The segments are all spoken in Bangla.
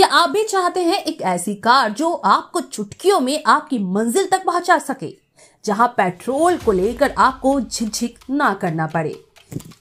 क्या आप भी चाहते हैं एक ऐसी कार जो आपको चुटकियों में आपकी मंजिल तक पहुंचा सके, जहां पेट्रोल को लेकर आपको झिकझिक ना करना पड़े?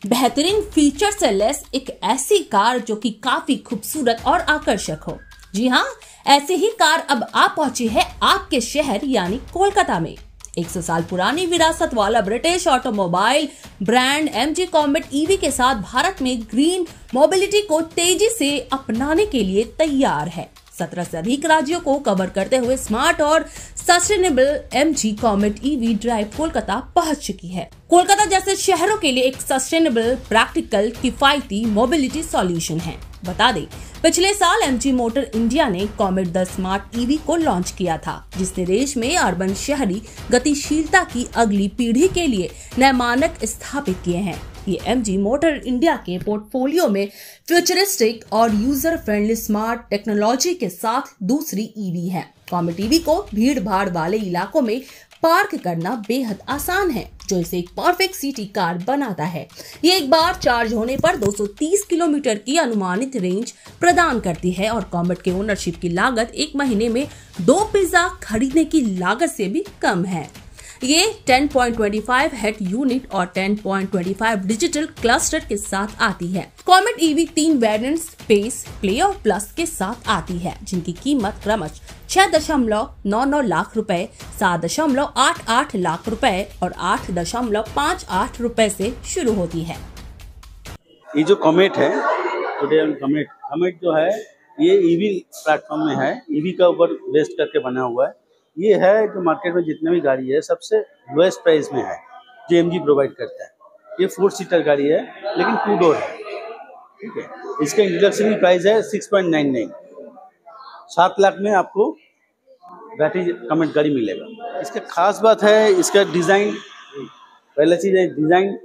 बेहतरीन फीचर से लैस एक ऐसी कार जो कि काफी खूबसूरत और आकर्षक हो। जी हाँ, ऐसी ही कार अब आ पहुंची है आपके शहर यानी कोलकाता में। 100 साल पुरानी विरासत वाला British automobile brand MG comet EV के साथ भारत में ग्रीन मोबिलिटी को तेजी से अपनाने के लिए तैयार है। 17 से अधिक राज्यों को कवर करते हुए स्मार्ट और sustainable MG comet EV drive Kolkata पहुंच चुकी है। कोलकाता जैसे शहरों के लिए एक सस्टेनेबल, प्रैक्टिकल, किफायती मोबिलिटी सॉल्यूशन है। बता दें, पिछले साल MG मोटर इंडिया ने कॉमेट द स्मार्ट EV को लॉन्च किया था, जिसने देश में अर्बन शहरी गतिशीलता की अगली पीढ़ी के लिए नए मानक स्थापित किए हैं। ये MG मोटर इंडिया के पोर्टफोलियो में फ्यूचरिस्टिक और यूजर फ्रेंडली स्मार्ट टेक्नोलॉजी के साथ दूसरी EV है। कॉमेट EV को भीड़ भाड़ वाले इलाकों में पार्क करना बेहद आसान है, जो इसे एक परफेक्ट सिटी कार बनाता है। ये एक बार चार्ज होने पर 230 किलोमीटर की अनुमानित रेंज प्रदान करती है और कॉमेट के ओनरशिप की लागत 1 महीने में 2 पिज्जा खरीदने की लागत से भी कम है। ये 10.25 हेड यूनिट और 10.25 डिजिटल क्लस्टर के साथ आती है। Comet EV 3 variant space, play और प्लस के साथ आती है, जिनकी कीमत क्रमश 6.99 लाख रुपए, 7.88 लाख रुपए और 8.58 रुपए से शुरू होती है। ये जो कॉमेट है, कॉमेट जो है ये EV प्लेटफॉर्म में है, EV का ऊपर बेस्ड करके बना हुआ है। ये है जो मार्केट में जितने भी गाड़ी है सबसे लोएस्ट प्राइस में है जो MG प्रोवाइड करता है। ये 4 सीटर गाड़ी है लेकिन 2 डोर है, ठीक है। इसका इंट्रोडक्शन प्राइस है 6.99। 7 लाख में आपको बैटरी कॉमेट गाड़ी मिलेगा। इसका खास बात है इसका डिज़ाइन। पहला चीज़ है डिज़ाइन,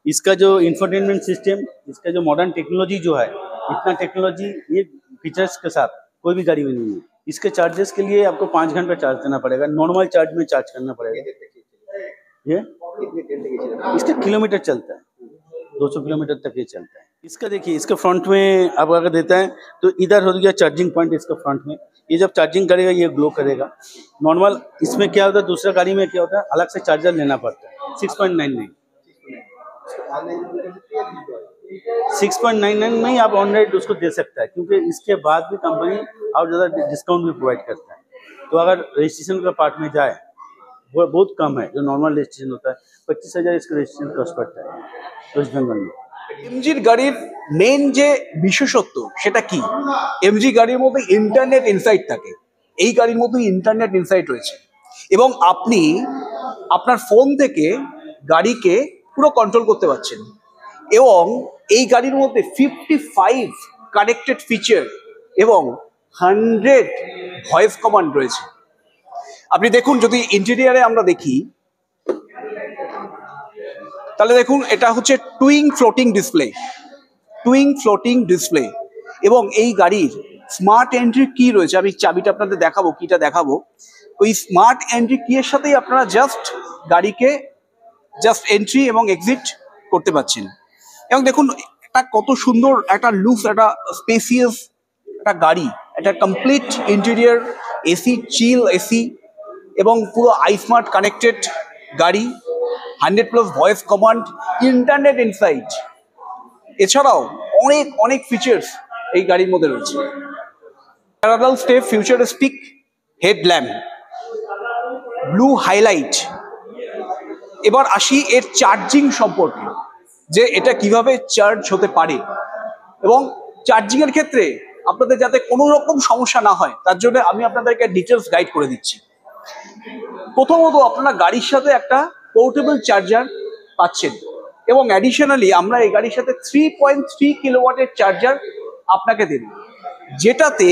इसका जो इंफोटेनमेंट सिस्टम, इसका जो मॉडर्न टेक्नोलॉजी जो है, इतना टेक्नोलॉजी ये फीचर्स के साथ कोई भी गाड़ी में नहीं है। इसके चार्जेस के लिए आपको 5 घंटे चार्ज देना पड़ेगा, नॉर्मल चार्ज में चार्ज करना पड़ेगा। ये इसका किलोमीटर चलता है, 200 किलोमीटर तक ये चलता है। इसका देखिए, इसका फ्रंट में अब अगर देता है तो इधर हो गया चार्जिंग पॉइंट। इसका फ्रंट में ये जब चार्जिंग करेगा ये ग्लो करेगा। नॉर्मल इसमें क्या होता है, दूसरा गाड़ी में क्या होता है, अलग से चार्जर लेना पड़ता है। 6.99 में ही आप ऑनलाइन उसको दे सकता है, क्योंकि इसके बाद भी कंपनी और ज़्यादा डिस्काउंट भी प्रोवाइड करता है। तो अगर रजिस्ट्रेशन का पार्ट में जाए वो बहुत कम है, जो नॉर्मल रजिस्ट्रेशन होता है 25,000 इसका रजिस्ट्रेशन कॉस्ट पड़ता है वेस्ट बंगाल में। MG গাড়ির মেন যে বিশেষত্ব সেটা কি? MG গাড়ির মধ্যে ইন্টারনেট ইনসাইট থাকে। এই গাড়ির মধ্যে ইন্টারনেট ইনসাইট রয়েছে এবং আপনি আপনার ফোন থেকে গাড়িকে পুরো কন্ট্রোল করতে পারছেন এবং এই গাড়ির মধ্যে 55 কানেক্টেড ফিচার এবং 100 ভয়েস কমান্ড রয়েছে। আপনি দেখুন, যদি ইন্টেরিয়ারে আমরা দেখি তাহলে দেখুন এটা হচ্ছে টুইং ফ্লোটিং ডিসপ্লে এবং এই গাড়ির স্মার্ট এন্ট্রি কি রয়েছে। আমি চাবিটা আপনাদের দেখাবো, কিটা দেখাবো। ওই স্মার্ট এন্ট্রি কি এর সাথেই আপনারা গাড়িকে এন্ট্রি এবং এক্সিট করতে পারছেন। এবং দেখুন এটা কত সুন্দর একটা লুকস, একটা স্পেসিয়াস একটা গাড়ি, একটা কমপ্লিট ইন্টেরিয়ার, এসি, চিল এসি এবং পুরো আইস্মার্ট কানেক্টেড গাড়ি, 100+ ভয়েস কমান্ড, ইন্টারনেট ইনসাইট, এছাড়াও অনেক ফিচার্স এই গাড়ির মধ্যে রয়েছে। Parallel step futuristic headlamp, blue highlight. এবার আসি এর চার্জিং সম্পর্কে, যে এটা কিভাবে চার্জ হতে পারে এবং চার্জিং এর ক্ষেত্রে আপনাদের যাতে কোনো রকম সমস্যা না হয় তার জন্য আমি আপনাদেরকে ডিটেলস গাইড করে দিচ্ছি। প্রথমত আপনারা গাড়ির সাথে একটা পোর্টেবল চার্জার পাচ্ছেন এবং অ্যাডিশনালি আমরা এই গাড়ির সাথে 3.3 কিলোওয়াটের চার্জার আপনাকে দেব, যেটাতে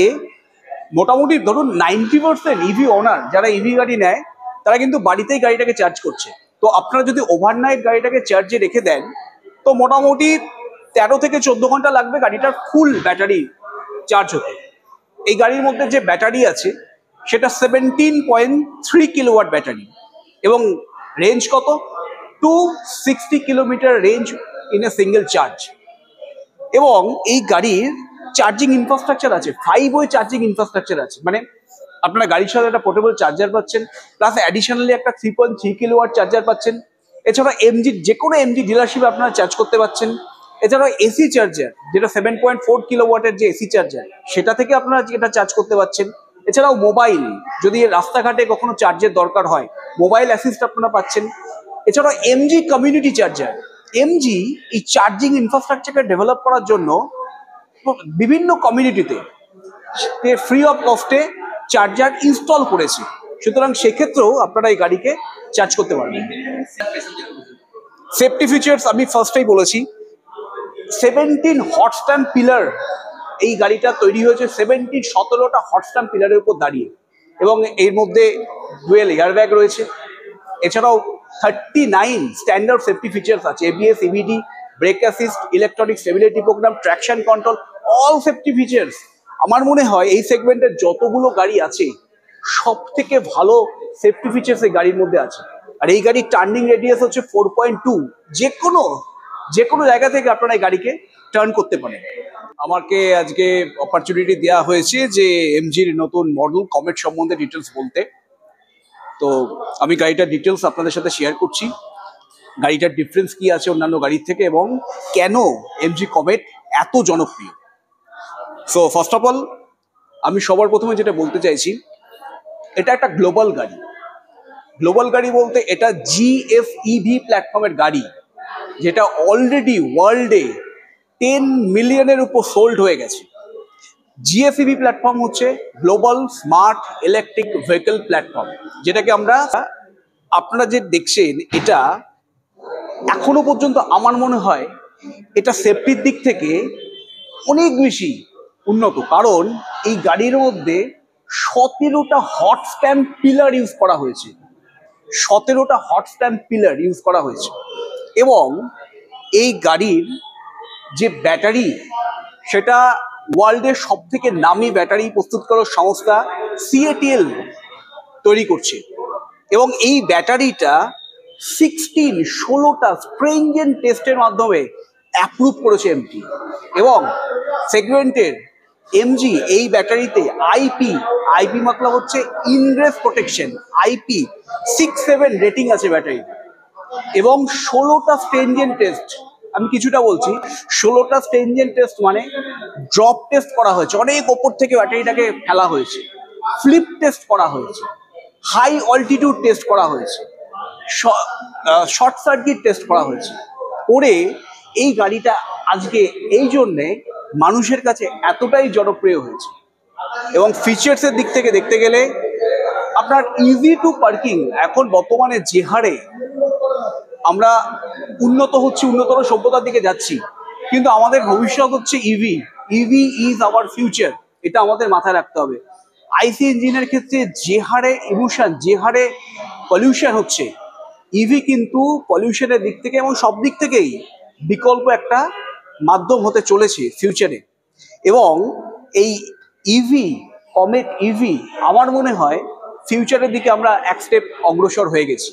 মোটামুটি ধরুন 90% EV ওনার যারা EV গাড়ি নেয় তারা কিন্তু বাড়িতেই গাড়িটাকে চার্জ করছে। তো আপনারা যদি ওভারনাইট গাড়িটাকে চার্জে রেখে দেন তো মোটামুটি 13 থেকে 14 ঘন্টা লাগবে গাড়িটার ফুল ব্যাটারি চার্জ হতে। এই গাড়ির মধ্যে যে ব্যাটারি আছে সেটা 17.3 কিলোওয়াট ব্যাটারি এবং রেঞ্জ কত, 260 kilometre range in a single charge. এবং এই গাড়ির চার্জিং ইনফ্রাস্ট্রাকচার আছে, 5 ওয়ে চার্জিং ইনফ্রাস্ট্রাকচার আছে, মানে আপনারা গাড়ির সাথে একটা পোর্টেবল চার্জার পাচ্ছেন, প্লাস অ্যাডিশনালি একটা 3.3 কিলোওয়াট চার্জার পাচ্ছেন। এছাড়া যে কোনো এমজি ডিলারশিপে আপনারা চার্জ করতে পারছেন। এছাড়াও এসি চার্জার, যেটা 7.4 কিলোওয়াটের যে এসি চার্জার, সেটা থেকে আপনারা যেটা চার্জ করতে পারছেন। এছাড়াও মোবাইল, যদি রাস্তাঘাটে কখনো চার্জের দরকার হয়, মোবাইল অ্যাসিস্ট আপনারা পাচ্ছেন। এছাড়াও এমজি কমিউনিটি চার্জার, এমজি এই চার্জিং ইনফ্রাস্ট্রাকচারকে ডেভেলপ করার জন্য বিভিন্ন কমিউনিটিতে ফ্রি অফ কস্টে চার্জার ইনস্টল করেছে। সুতরাং সেক্ষেত্রেও আপনারা এই গাড়িকে চার্জ করতে পারবেন। সেফটি ফিচার্স আমি ফার্স্টেই বলেছি, 17 হট স্ট্যাম্প পিলার, এই গাড়িটা তৈরি হয়েছে 17টা হট স্ট্যাম্প পিলারের উপর দাঁড়িয়ে, এবং এর মধ্যে ডুয়েল এয়ারব্যাগ রয়েছে। এছাড়াও 39 স্ট্যান্ডার্ড সেফটি ফিচার্স আছে, ABS, EBD, brake assist, electronic stability program, traction control, all safety features. আমার মনে হয় এই সেগমেন্টের যতগুলো গাড়ি আছে সব থেকে ভালো সেফটি ফিচার্স এই গাড়ির মধ্যে আছে। আর এই গাড়ির টার্নিং রেডিয়াস হচ্ছে 4.2, যে কোনো জায়গা থেকে আপনারা এই গাড়িকে টার্ন করতে পারেন। আমাকে আজকে অপরচুনিটি দেওয়া হয়েছে যে এমজির নতুন মডেল কমেট সম্বন্ধে ডিটেলস বলতে, তো আমি গাড়িটার ডিটেলস আপনাদের সাথে শেয়ার করছি। গাড়িটার ডিফারেন্স কি আছে অন্যান্য গাড়ির থেকে, এবং কেন এমজি কমেট এত জনপ্রিয়। সো ফার্স্ট অফ অল আমি সবার প্রথমে যেটা বলতে চাইছি, এটা একটা গ্লোবাল গাড়ি। গ্লোবাল গাড়ি বলতে এটা জিএফইভি প্ল্যাটফর্মের গাড়ি, যেটা অলরেডি ওয়ার্ল্ডে 10 মিলিয়নের উপর সোল্ড হয়ে গেছে। জিএফইভি প্ল্যাটফর্ম হচ্ছে global smart electric vehicle platform, যেটাকে আপনারা যে দেখছেন, এটা এখনো পর্যন্ত আমার মনে হয় এটা সেফটির দিক থেকে অনেক বেশি উন্নত, কারণ এই গাড়ির মধ্যে 17টা হট স্ট্যাম্প পিলার ইউজ করা হয়েছে। 17টা হট স্ট্যাম্প পিলার ইউজ করা হয়েছে, এবং এই গাড়ির যে ব্যাটারি, সেটা ওয়ার্ল্ডের সব থেকে নামি ব্যাটারি প্রস্তুতকারক সংস্থা সিএটিএল তৈরি করছে, এবং এই ব্যাটারিটা 16টা স্ট্রিনজেন্ট টেস্টের মাধ্যমে অ্যাপ্রুভ করেছে এমজি, এবং সেগমেন্টের এমজি এই ব্যাটারিতে আইপি মতলব হচ্ছে ইনগ্রেস প্রোটেকশন, আইপি 6-7 রেটিং আছে ব্যাটারি, এবং 16টা স্ট্রিনজেন্ট টেস্ট। আমি কিছুটা বলছি, 16টা স্ট্রিনজেন্ট টেস্ট মানে ড্রপ টেস্ট করা হয়েছে, অনেক ওপর থেকে ব্যাটারিটাকে ফেলা হয়েছে, ফ্লিপ টেস্ট করা হয়েছে, হাই অল্টিটিউড টেস্ট করা হয়েছে, শর্ট সার্কিট টেস্ট করা হয়েছে। করে এই গাড়িটা আজকে এই জন্যে মানুষের কাছে এতটাই জনপ্রিয় হয়েছে। এবং ফিচার্সের দিক থেকে দেখতে গেলে আপনার ইজি টু পার্কিং, এখন বর্তমানে যে হারে আমরা উন্নতর সভ্যতার দিকে যাচ্ছি, কিন্তু আমাদের ভবিষ্যৎ হচ্ছে ইভি ইজ আওয়ার ফিউচার, এটা আমাদের মাথায় রাখতে হবে। আইসি ইঞ্জিনের ক্ষেত্রে যে হারে ইমিশন, যে হারে পলিউশন হচ্ছে, ইভি কিন্তু পলিউশনের দিক থেকে এবং সব দিক থেকেই বিকল্প একটা মাধ্যম হতে চলেছে ফিউচারে। এবং এই কমেট ইভি আমার মনে হয় ফিউচারের দিকে আমরা এক স্টেপ অগ্রসর হয়ে গেছি।